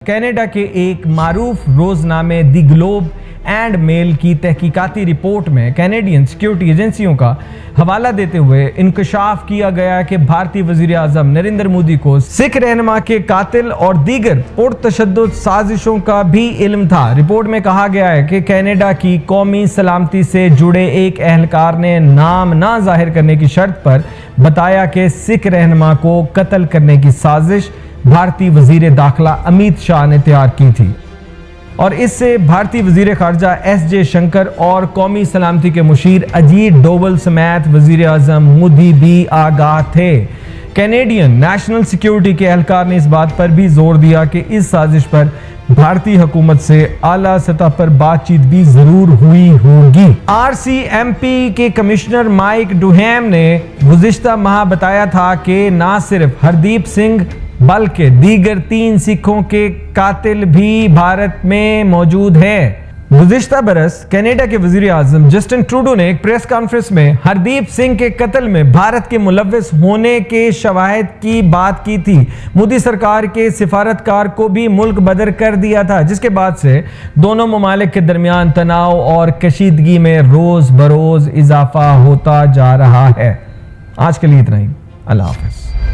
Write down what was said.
Canada के एक मारूफ रोजनामे the globe and mail की तहकीकाती रिपोर्ट में कैनेडियन सिक्योरिटी एजेंसियों का हवाला देते हुए इंकशाफ किया गया कि भारतीय वजीर आजम नरेंद्र मोदी को सिख रहनुमा के कातिल और दीगर पुरतशद्दुद साजिशों का भी इल्म था। रिपोर्ट में कहा गया है कि कनाडा की कौमी सलामती से जुड़े एक एहलकार ने नाम ना जाहिर करने की शर्त पर बताया कि सिख रहनुमा को कत्ल करने की साजिश भारतीय वजीर दाखिला अमित शाह ने तैयार की थी और इससे भारतीय वजीर खारजा एस जयशंकर और कौमी सलामती के मुशीर अजीत डोवल समेत वजीर आजम मोदी भी आगाह थे। कैनेडियन नेशनल सिक्योरिटी के एहलकार ने इस बात पर भी जोर दिया कि इस साजिश पर भारतीय हुकूमत से आला सतह पर बातचीत भी जरूर हुई होगी। RCMP के कमिश्नर माइक डुहैम ने गुज़िश्ता माह बताया था कि न सिर्फ हरदीप सिंह बल्कि दीगर 3 सिखों के कातिल भी भारत में मौजूद हैं। गुज़िश्ता बरस कनाडा के वजीर आजम जस्टिन ट्रूडो ने एक प्रेस कॉन्फ्रेंस में हरदीप सिंह के कत्ल में भारत के मुलव्वस होने के शवाहिद की बात की थी। मोदी सरकार के सिफारतकार को भी मुल्क बदर कर दिया था, जिसके बाद से दोनों ममालिक के दरमियान तनाव और कशीदगी में रोज बरोज इजाफा होता जा रहा है। आज के लिए इतना ही। अल्लाह हाफ़िज़।